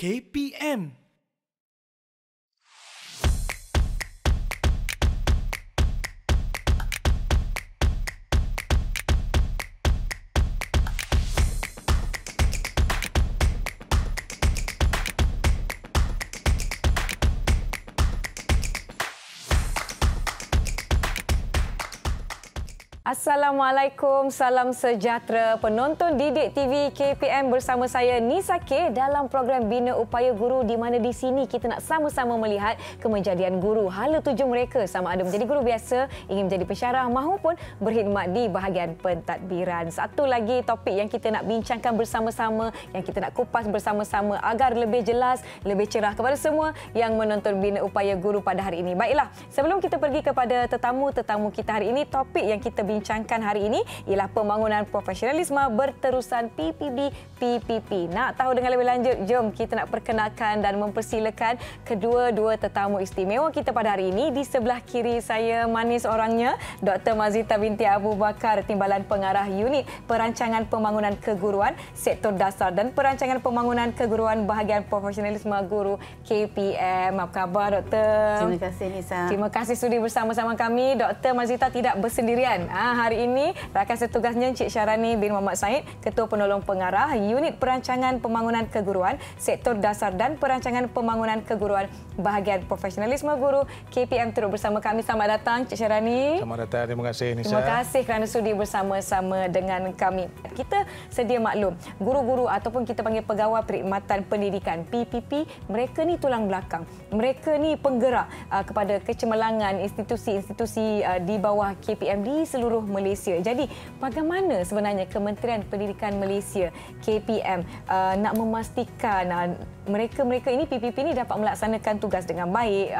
KPM. Assalamualaikum, salam sejahtera penonton Didik TV KPM bersama saya Nisa K dalam program Bina Upaya Guru di mana di sini kita nak sama-sama melihat kemejadian guru, hala tuju mereka sama ada menjadi guru biasa, ingin menjadi pensyarah maupun berkhidmat di bahagian pentadbiran. Satu lagi topik yang kita nak bincangkan bersama-sama, yang kita nak kupas bersama-sama agar lebih jelas, lebih cerah kepada semua yang menonton Bina Upaya Guru pada hari ini. Baiklah, sebelum kita pergi kepada tetamu-tetamu kita hari ini, topik yang kita bincangkan hari ini ialah pembangunan profesionalisme berterusan PPP. Nak tahu dengan lebih lanjut, jom kita nak perkenalkan dan mempersilakan kedua-dua tetamu istimewa kita pada hari ini. Di sebelah kiri saya, manis orangnya, Dr. Mazita binti Abu Bakar, Timbalan Pengarah Unit Perancangan Pembangunan Keguruan Sektor Dasar dan Perancangan Pembangunan Keguruan Bahagian Profesionalisme Guru KPM. Apa khabar, Doktor? Terima kasih, Nisa. Terima kasih sudi bersama-sama kami. Dr. Mazita tidak bersendirian. Hari ini rakan setugasnya Encik Syarani bin Muhammad Said, Ketua Penolong Pengarah Unit Perancangan Pembangunan Keguruan Sektor Dasar dan Perancangan Pembangunan Keguruan Bahagian Profesionalisme Guru KPM turut bersama kami. Selamat datang, Encik Syarani. Selamat datang. Terima kasih, Nisa. Terima kasih kerana sudi bersama-sama dengan kami. Kita sedia maklum, guru-guru ataupun kita panggil pegawai perkhidmatan pendidikan PPP, mereka ni tulang belakang. Mereka ni penggerak kepada kecemerlangan institusi-institusi di bawah KPM di seluruh Malaysia. Jadi, bagaimana sebenarnya Kementerian Pendidikan Malaysia KPM nak memastikan mereka-mereka ini PPP ini dapat melaksanakan tugas dengan baik,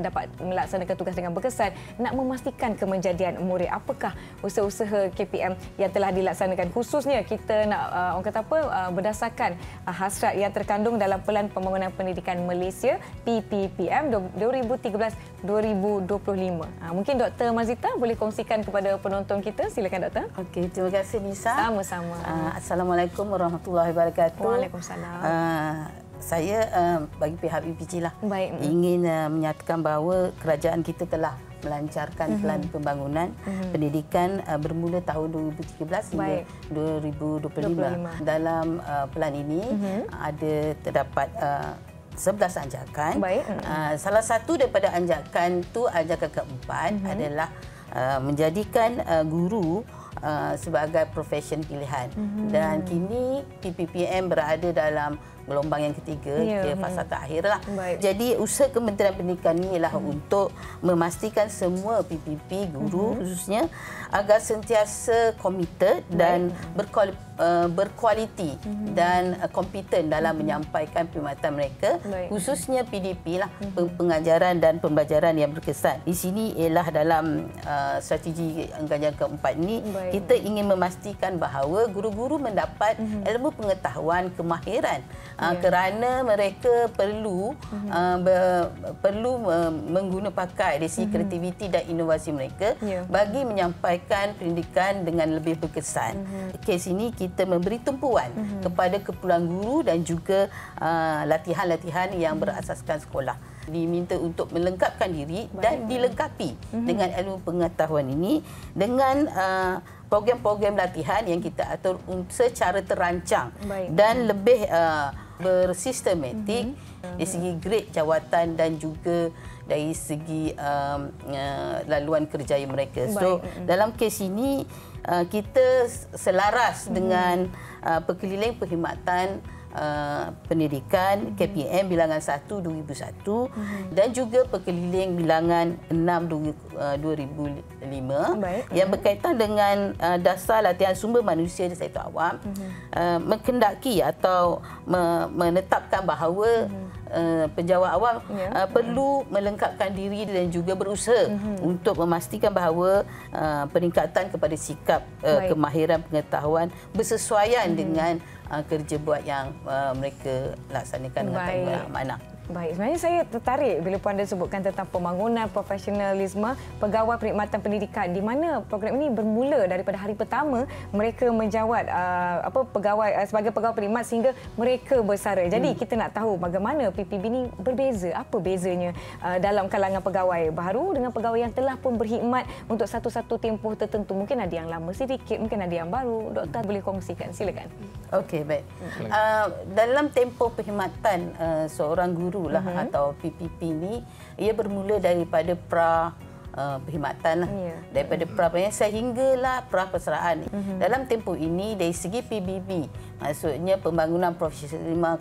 dapat melaksanakan tugas dengan berkesan, nak memastikan kemejadian murid. Apakah usaha-usaha KPM yang telah dilaksanakan, khususnya kita nak orang kata apa, berdasarkan hasrat yang terkandung dalam Pelan Pembangunan Pendidikan Malaysia PPPM 2013-2025. Mungkin Dr. Mazita boleh kongsikan kepada penonton kita. Silakan, Doktor. Okey, terima kasih, Nisa. Sama-sama. Assalamualaikum warahmatullahi wabarakatuh. Waalaikumsalam. Saya bagi pihak PPG lah ingin menyatakan bahawa kerajaan kita telah melancarkan pelan pembangunan pendidikan bermula tahun 2013 hingga 2025. Dalam pelan ini terdapat 11 anjakan. Salah satu daripada anjakan itu, anjakan keempat adalah menjadikan guru sebagai profesi pilihan. Dan kini PPPM berada dalam gelombang yang ketiga, fasa terakhir lah. Jadi usaha Kementerian Pendidikan ini ialah untuk memastikan semua PPP guru khususnya agar sentiasa committed dan berkualiti dan kompeten dalam menyampaikan perkhidmatan mereka, khususnya PDP lah, pengajaran dan pembelajaran yang berkesan. Di sini ialah dalam strategi anggaran keempat ini, kita ingin memastikan bahawa guru-guru mendapat ilmu pengetahuan, kemahiran, kerana mereka perlu menggunakan pakai dari segi kreativiti dan inovasi mereka bagi menyampaikan pendidikan dengan lebih berkesan. Kes ini kita memberi tumpuan kepada kepulauan guru dan juga latihan-latihan yang berasaskan sekolah. Diminta untuk melengkapkan diri dan dilengkapi dengan ilmu pengetahuan ini dengan program-program latihan yang kita atur secara terancang dan lebih bersistematik dari segi grade jawatan dan juga dari segi laluan kerjaya mereka. So, dalam kes ini kita selaras dengan Perkeliling Perkhidmatan Pendidikan KPM bilangan 1 2001 dan juga Perkeliling bilangan 6 2005 yang berkaitan dengan dasar latihan sumber manusia di sektor awam, menghendaki atau menetapkan bahawa penjawat awam perlu melengkapkan diri dan juga berusaha untuk memastikan bahawa peningkatan kepada sikap kemahiran pengetahuan bersesuaian dengan kerja buat yang mereka laksanakan dengan tanggungjawab amanah. Baik, sebenarnya saya tertarik bila Puan Anda sebutkan tentang pembangunan profesionalisme pegawai perkhidmatan pendidikan, di mana program ini bermula daripada hari pertama mereka menjawat sebagai pegawai perkhidmat sehingga mereka bersara. Jadi kita nak tahu bagaimana PPB ini berbeza, apa bezanya dalam kalangan pegawai baru dengan pegawai yang telah pun berkhidmat untuk satu-satu tempoh tertentu. Mungkin ada yang lama sedikit, mungkin ada yang baru. Doktor boleh kongsikan, silakan. Okey, baik. Dalam tempoh perkhidmatan seorang guru lah atau PPP ni, ia bermula daripada perkhidmatan lah. Daripada sehinggalah persaraan. Dalam tempoh ini dari segi PBB, maksudnya pembangunan profesionalisme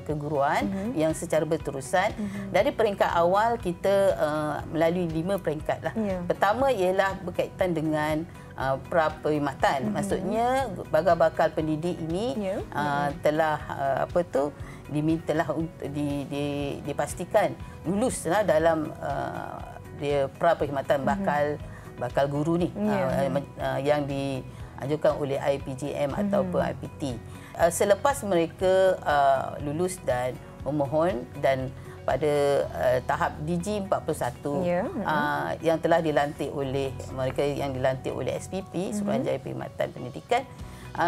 keguruan yang secara berterusan, dari peringkat awal kita melalui 5 peringkat lah. Pertama ialah berkaitan dengan perkhidmatan. Maksudnya bakal pendidik ini telah dimintalah untuk dipastikan luluslah dalam dia perkhidmatan bakal guru ni yang dianjurkan oleh IPGM ataupun IPT. Selepas mereka lulus dan memohon dan pada tahap DG 41 yang telah dilantik oleh mereka yang dilantik oleh SPP Suruhanjaya Perkhidmatan Pendidikan,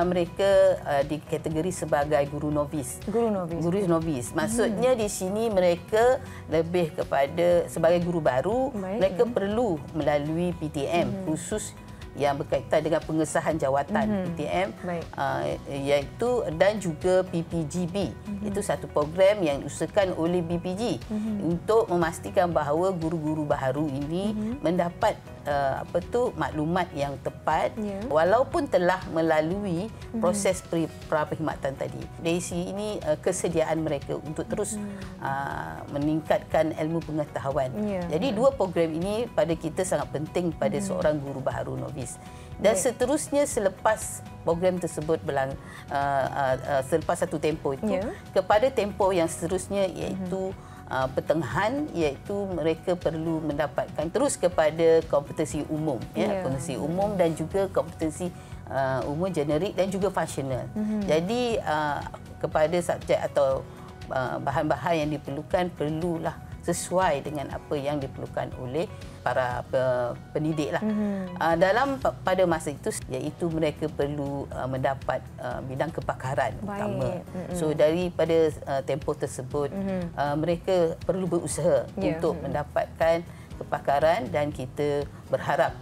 mereka dikategori sebagai guru novis. Guru novis. Maksudnya di sini mereka lebih kepada sebagai guru baru, mereka perlu melalui PTM khusus yang berkaitan dengan pengesahan jawatan PTM, iaitu dan juga PPGB. Itu satu program yang diusahakan oleh BPG untuk memastikan bahawa guru-guru baru ini mendapat maklumat yang tepat walaupun telah melalui proses perkhidmatan tadi. Dari sini ini kesediaan mereka untuk terus meningkatkan ilmu pengetahuan. Jadi dua program ini pada kita sangat penting pada seorang guru baru novis. Dan seterusnya selepas program tersebut selepas satu tempoh itu kepada tempoh yang seterusnya iaitu pertengahan, iaitu mereka perlu mendapatkan terus kepada kompetensi umum, kompetensi umum dan juga kompetensi umum generik dan juga fungsional. Jadi kepada subjek atau bahan-bahan yang diperlukan perlulah sesuai dengan apa yang diperlukan oleh para pendidik lah. Pada masa itu iaitu mereka perlu mendapat bidang kepakaran utama. So daripada tempoh tersebut mereka perlu berusaha untuk mendapatkan kepakaran, dan kita berharap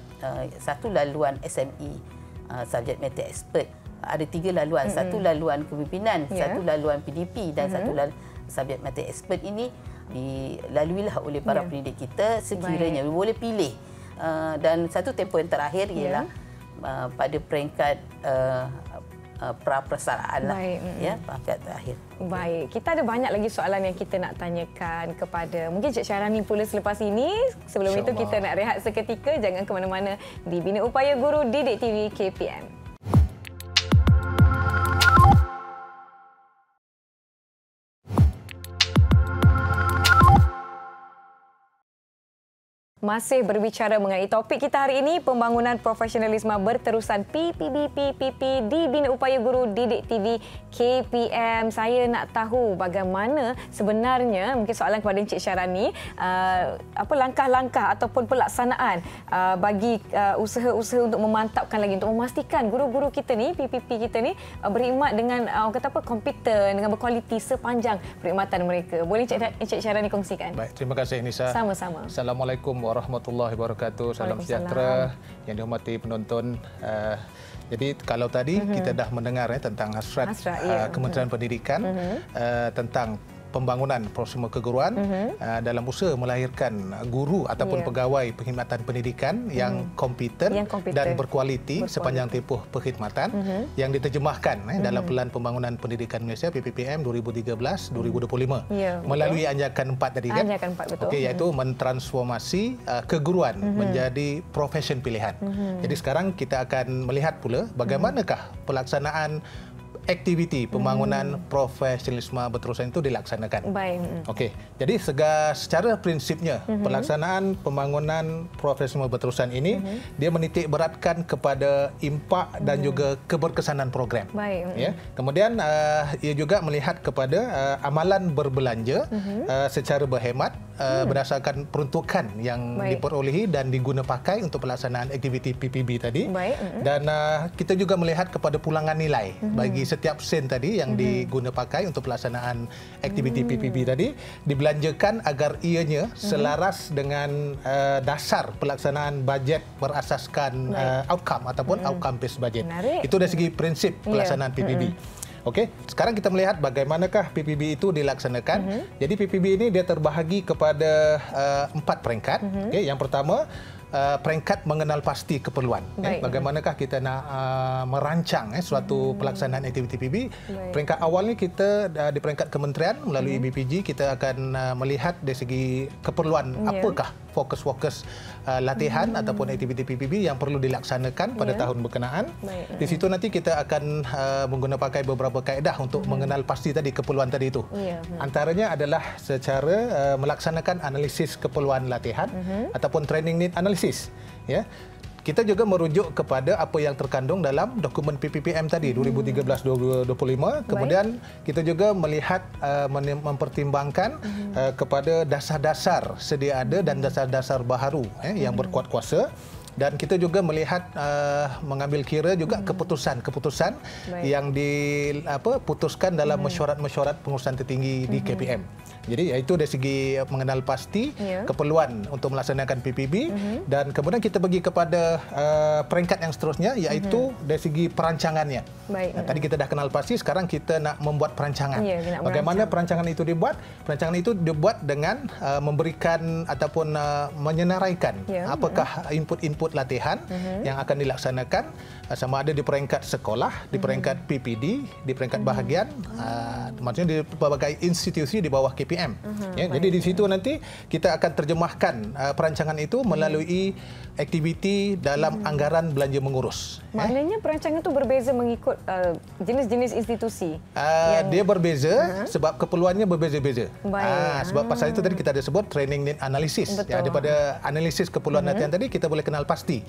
satu laluan SME subject matter expert, ada 3 laluan, satu laluan kepimpinan, satu laluan PDP dan satu laluan subject matter expert ini dilaluilah oleh para pendidik kita sekiranya boleh pilih. Dan satu tempoh yang terakhir ialah pada peringkat pra-persaraan lah, peringkat terakhir. Baik, kita ada banyak lagi soalan yang kita nak tanyakan kepada mungkin Cik Syahrani pula selepas ini. Sebelum itu kita nak rehat seketika, jangan ke mana-mana di Bina Upaya Guru Didik TV KPM. Masih berbicara mengenai topik kita hari ini, pembangunan profesionalisme berterusan PPP di Bina Upaya Guru Didik TV KPM. Saya nak tahu bagaimana sebenarnya, mungkin soalan kepada Encik Syahrani, apa langkah-langkah ataupun pelaksanaan bagi usaha-usaha untuk memantapkan lagi, untuk memastikan guru-guru kita ni, PPP kita ni berkhidmat dengan kompeten, dengan berkualiti sepanjang perkhidmatan mereka. Boleh Encik Syahrani kongsikan? Baik, terima kasih Nisa. Sama-sama. Assalamualaikum warahmatullahi wabarakatuh. Salam sejahtera yang dihormati penonton. Jadi kalau tadi kita dah mendengar tentang hasrat Kementerian Pendidikan tentang pembangunan profesional keguruan dalam usaha melahirkan guru ataupun pegawai perkhidmatan pendidikan yang kompeten dan berkualiti sepanjang tempoh perkhidmatan yang diterjemahkan dalam Pelan Pembangunan Pendidikan Malaysia PPPM 2013-2025 melalui anjakan 4 tadi kan. Anjakan 4, betul. Okey, iaitu mentransformasi keguruan menjadi profesion pilihan. Jadi sekarang kita akan melihat pula bagaimanakah pelaksanaan aktiviti pembangunan profesionalisme berterusan itu dilaksanakan. Baik. Okey. Jadi secara prinsipnya pelaksanaan pembangunan profesionalisme berterusan ini dia menitik beratkan kepada impak dan juga keberkesanan program. Baik. Ya. Kemudian ia juga melihat kepada amalan berbelanja secara berhemat berdasarkan peruntukan yang diperolehi dan diguna pakai untuk pelaksanaan aktiviti PPB tadi. Baik. Dan kita juga melihat kepada pulangan nilai bagi setiap sen tadi yang diguna pakai untuk pelaksanaan aktiviti PPB tadi dibelanjakan agar ianya selaras dengan dasar pelaksanaan bajet berasaskan outcome ataupun outcome based budget. Menarik. Itu dari segi prinsip pelaksanaan PPB. Okey, sekarang kita melihat bagaimanakah PPB itu dilaksanakan. Jadi PPB ini dia terbahagi kepada 4 peringkat. Okey, yang pertama peringkat mengenal pasti keperluan. Bagaimanakah kita nak merancang suatu pelaksanaan aktiviti PPB. Peringkat awal ni kita di peringkat kementerian melalui BPG kita akan melihat dari segi keperluan apakah fokus-fokus latihan ataupun aktiviti PPB yang perlu dilaksanakan pada tahun berkenaan. Di situ nanti kita akan menggunakan pakai beberapa kaedah untuk mengenal pasti tadi keperluan tadi itu. Antaranya adalah secara melaksanakan analisis keperluan latihan ataupun training need analysis. Ya. Kita juga merujuk kepada apa yang terkandung dalam dokumen PPPM tadi 2013-2025. Kemudian kita juga melihat mempertimbangkan kepada dasar-dasar sedia ada dan dasar-dasar baharu yang berkuat kuasa. Dan kita juga melihat mengambil kira juga keputusan-keputusan yang diputuskan dalam mesyuarat-mesyuarat pengurusan tertinggi di KPM. Jadi iaitu dari segi mengenal pasti keperluan untuk melaksanakan PPB dan kemudian kita pergi kepada peringkat yang seterusnya iaitu dari segi perancangannya. Tadi kita dah kenal pasti, sekarang kita nak membuat perancangan. Bagaimana perancangan itu dibuat? Perancangan itu dibuat dengan memberikan ataupun menyenaraikan apakah input-input latihan yang akan dilaksanakan sama ada di peringkat sekolah, di peringkat PPD, di peringkat bahagian, maksudnya di berbagai institusi di bawah KPM. Jadi di situ nanti kita akan terjemahkan perancangan itu melalui aktiviti dalam anggaran belanja mengurus. Maknanya perancangan itu berbeza mengikut jenis-jenis institusi? Dia berbeza sebab keperluannya berbeza-beza. Sebab pasal itu tadi kita ada sebut training need analysis. Daripada analisis keperluan latihan tadi kita boleh kenal pasti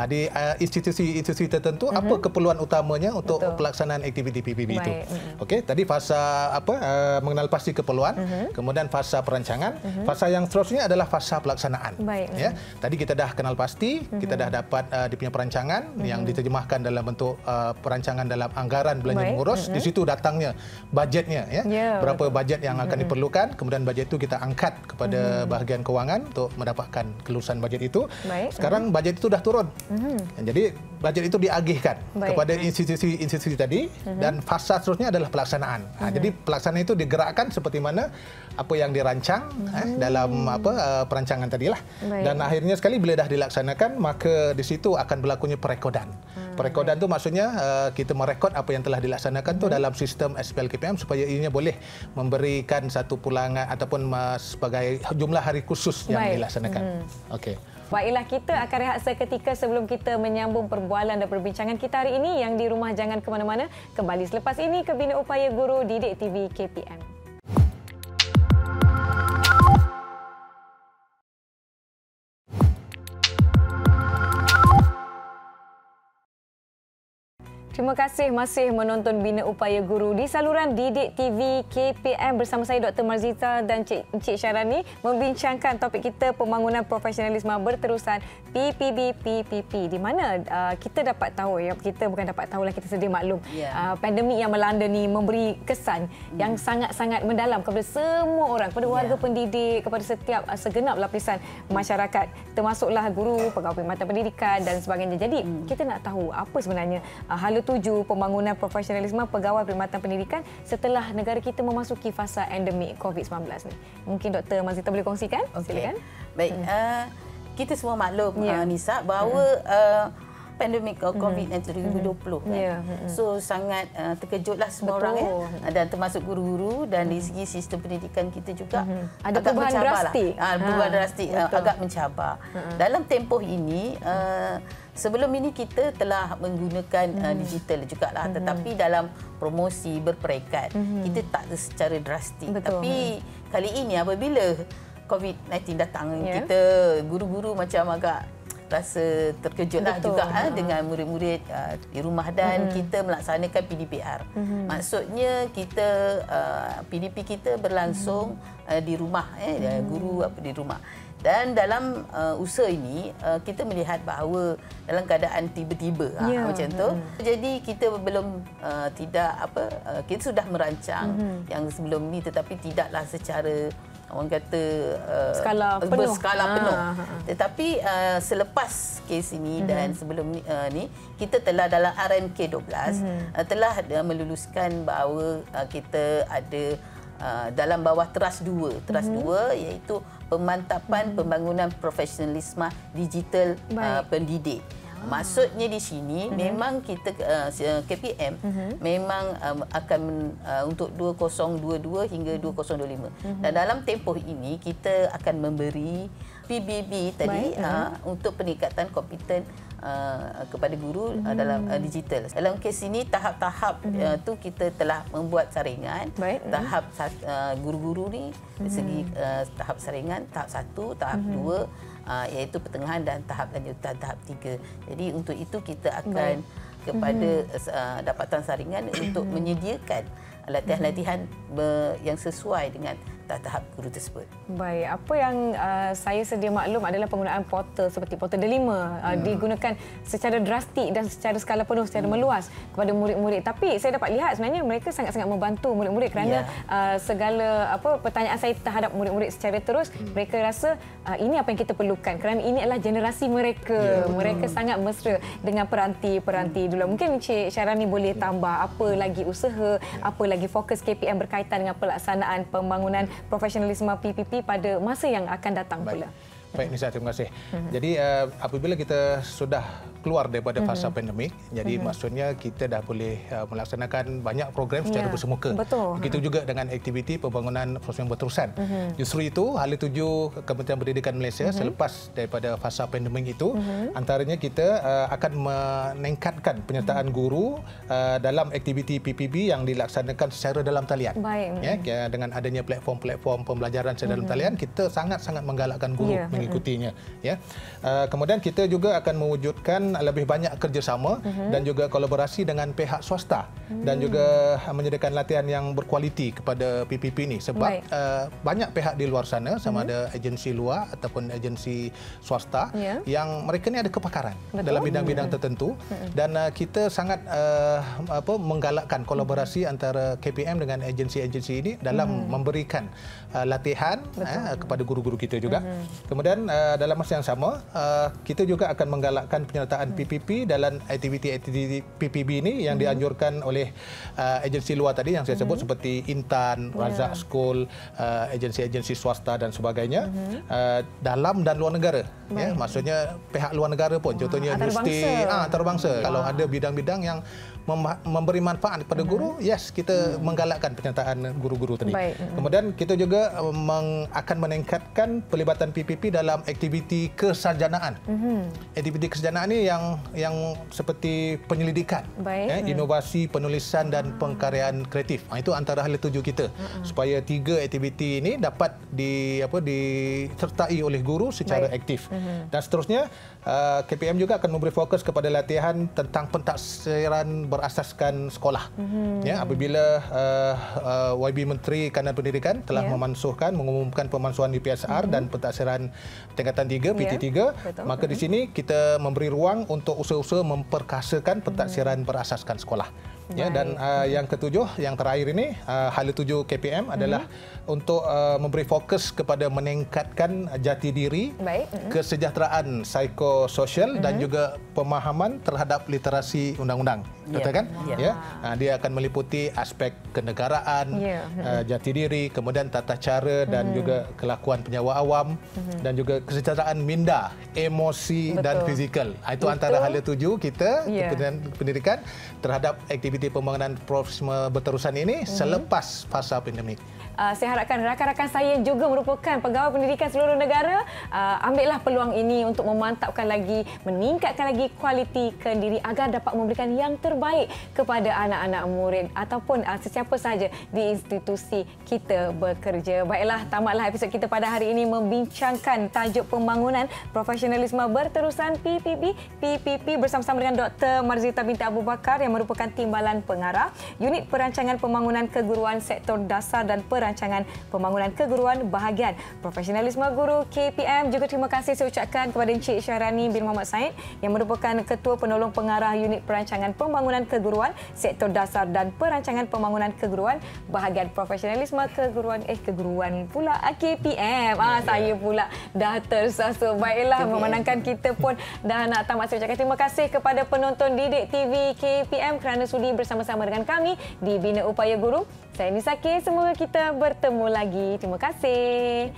di institusi-institusi tertentu apa keperluan utamanya untuk pelaksanaan aktiviti PPB itu. Okey, tadi fasa mengenal pasti keperluan, kemudian fasa perancangan, fasa yang seterusnya adalah fasa pelaksanaan. Ya, tadi kita dah kenal pasti, kita dah dapat dia punya perancangan yang diterjemahkan dalam bentuk perancangan dalam anggaran belanja mengurus. Di situ datangnya bajetnya, berapa bajet yang akan diperlukan, kemudian bajet itu kita angkat kepada bahagian kewangan untuk mendapatkan kelulusan bajet itu. Sekarang bajet itu dah turun. Jadi bajet itu diagihkan kepada institusi-institusi tadi dan fasa seterusnya adalah pelaksanaan. Jadi pelaksanaan itu digerakkan seperti mana apa yang dirancang dalam perancangan tadilah. Dan akhirnya sekali bila dah dilaksanakan maka di situ akan berlakunya perekodan. Perekodan tu maksudnya kita merekod apa yang telah dilaksanakan tu dalam sistem SPL KPM supaya ianya boleh memberikan satu pulangan ataupun sebagai jumlah hari khusus yang dilaksanakan. Okey. Baiklah, kita akan rehat seketika sebelum kita menyambung perbualan dan perbincangan kita hari ini yang di rumah jangan ke mana-mana. Kembali selepas ini ke Bina Upaya Guru Didik TV KPM. Terima kasih masih menonton Bina Upaya Guru di saluran Didik TV KPM bersama saya Dr. Marzita dan Encik Syarani membincangkan topik kita pembangunan profesionalisme berterusan PPB-PPP di mana kita dapat tahu, kita bukan dapat tahulah, kita sedia maklum pandemik yang melanda ni memberi kesan yang sangat-sangat mendalam kepada semua orang, kepada warga pendidik, kepada setiap segenap lapisan masyarakat, termasuklah guru, pegawai perkhidmatan pendidikan dan sebagainya. Jadi kita nak tahu apa sebenarnya hala tuju pembangunan profesionalisme pegawai perkhidmatan pendidikan setelah negara kita memasuki fasa endemik COVID-19 ni. Mungkin Dr. Marzita boleh kongsikan? Silakan. Baik, kita semua maklum Nisa bahawa pandemik COVID-19 2020 kan. So sangat terkejutlah semua orang ya, dan termasuk guru-guru, dan dari segi sistem pendidikan kita juga ada perubahan drastik. Perubahan drastik agak mencabar. Dalam tempoh ini sebelum ini kita telah menggunakan digital jugalah, tetapi dalam promosi berperingkat kita tak secara drastik. Tapi kali ini apabila COVID-19 datang, kita guru-guru macam agak rasa terkejutlah juga dengan murid-murid di rumah, dan kita melaksanakan PDPR. Maksudnya kita PDP kita berlangsung di rumah, guru di rumah. Dan dalam usaha ini kita melihat bahawa dalam keadaan tiba-tiba macam tu, jadi kita belum kita sudah merancang yang sebelum ni, tetapi tidaklah secara orang kata berskala penuh. Tetapi selepas kes ini dan sebelum ni kita telah dalam RMK 12 telah meluluskan bahawa kita ada dalam bawah teras 2 iaitu pemantapan pembangunan profesionalisme digital pendidik. Maksudnya di sini memang kita KPM memang akan untuk 2022 hingga 2025. Dan dalam tempoh ini kita akan memberi PBB tadi untuk peningkatan kompeten kepada guru dalam digital. Dalam kes ini tahap-tahap tu kita telah membuat saringan. Tahap guru-guru ni dari segi tahap saringan, tahap 1, tahap 2 iaitu pertengahan, dan tahap lanjutan tahap 3. Jadi untuk itu kita akan kepada dapatan saringan untuk menyediakan latihan-latihan yang sesuai dengan tahap guru tersebut. Baik, apa yang saya sedia maklum adalah penggunaan portal seperti portal Delima digunakan secara drastik dan secara skala penuh, secara meluas kepada murid-murid. Tapi saya dapat lihat sebenarnya mereka sangat-sangat membantu murid-murid kerana segala pertanyaan saya terhadap murid-murid secara terus, mereka rasa ini apa yang kita perlukan kerana ini adalah generasi mereka. Mereka sangat mesra dengan peranti-peranti dulu. Mungkin Encik Syarani boleh tambah apa lagi usaha, apa lagi fokus KPM berkaitan dengan pelaksanaan pembangunan profesionalisme PPP pada masa yang akan datang pula. Baik Nisa, terima kasih. Jadi apabila kita sudah keluar daripada fasa pandemik, jadi maksudnya kita dah boleh melaksanakan banyak program secara bersemuka. Begitu juga dengan aktiviti pembangunan profesional berterusan. Justru itu hala tuju Kementerian Pendidikan Malaysia selepas daripada fasa pandemik itu, antaranya kita akan meningkatkan penyertaan guru dalam aktiviti PPB yang dilaksanakan secara dalam talian. Ya, dengan adanya platform-platform pembelajaran secara dalam talian, kita sangat-sangat menggalakkan guru mengikutinya. Ya. Kemudian kita juga akan mewujudkan lebih banyak kerjasama dan juga kolaborasi dengan pihak swasta dan juga menyediakan latihan yang berkualiti kepada PPP ini, sebab banyak pihak di luar sana, sama ada agensi luar ataupun agensi swasta yang mereka ni ada kepakaran dalam bidang-bidang tertentu, dan kita sangat menggalakkan kolaborasi antara KPM dengan agensi-agensi ini dalam memberikan latihan kepada guru-guru kita juga. Kemudian dalam masa yang sama, kita juga akan menggalakkan penyertaan PPP dalam aktiviti-aktiviti PPB ini yang dianjurkan oleh agensi luar tadi yang saya sebut seperti Intan, Razak School, agensi-agensi swasta dan sebagainya, dalam dan luar negara. Ya, maksudnya pihak luar negara pun, contohnya universiti antarabangsa. Kalau ada bidang-bidang yang memberi manfaat kepada guru, kita menggalakkan penyertaan guru-guru tadi. Kemudian kita juga akan meningkatkan pelibatan PPP dalam aktiviti kesarjanaan. Aktiviti kesarjanaan ini yang seperti penyelidikan, inovasi, penulisan dan pengkaryaan kreatif. Itu antara hal tuju kita, supaya 3 aktiviti ini dapat disertai oleh guru secara aktif. Dan seterusnya, KPM juga akan memberi fokus kepada latihan tentang pentaksiran berasaskan sekolah. Ya, apabila YB Menteri Kanan Pendidikan telah mengumumkan pemansuhan di PSR dan pentaksiran tingkatan 3 PT3, maka di sini kita memberi ruang untuk usaha-usaha memperkasakan pentaksiran berasaskan sekolah. Ya, dan yang ketujuh, yang terakhir ini, hala tuju KPM adalah untuk memberi fokus kepada meningkatkan jati diri, kesejahteraan psikososial dan juga pemahaman terhadap literasi undang-undang. betul kan? Ya, dia akan meliputi aspek kenegaraan, jati diri, kemudian tata cara dan juga kelakuan penyewa awam dan juga kesejahteraan minda, emosi dan fizikal. Itu antara hala tuju kita pendidikan terhadap aktiviti pembangunan profesional berterusan ini selepas fasa pandemik. Saya harapkan rakan-rakan saya yang juga merupakan pegawai pendidikan seluruh negara ambillah peluang ini untuk memantapkan lagi, meningkatkan lagi kualiti kendiri agar dapat memberikan yang terbaik kepada anak-anak murid ataupun sesiapa sahaja di institusi kita bekerja. Baiklah, tamatlah episod kita pada hari ini membincangkan tajuk pembangunan profesionalisme berterusan PPP bersama-sama dengan Dr. Marzita binti Abu Bakar yang merupakan Timbalan Pengarah Unit Perancangan Pembangunan Keguruan Sektor Dasar dan Perancangan Pembangunan Keguruan Bahagian Profesionalisme Guru KPM. Juga terima kasih saya ucapkan kepada Encik Syahrani bin Muhammad Said yang merupakan Ketua Penolong Pengarah Unit Perancangan Pembangunan Keguruan Sektor Dasar dan Perancangan Pembangunan Keguruan Bahagian Profesionalisme Keguruan pula KPM. Saya pula dah tersasar. Baiklah, memandangkan kita pun dah nak tamat, saya ucapkan terima kasih kepada penonton Didik TV KPM kerana sudi bersama-sama dengan kami di Bina Upaya Guru. Saya Nisa K. Semoga kita bertemu lagi. Terima kasih.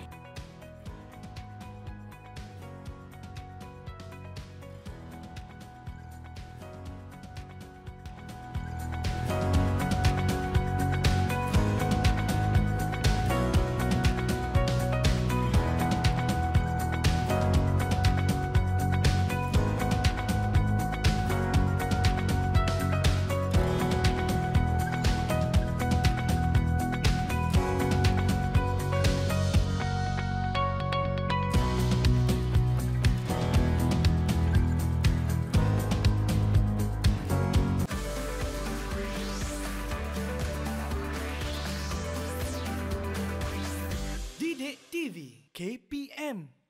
Didik TV KPM.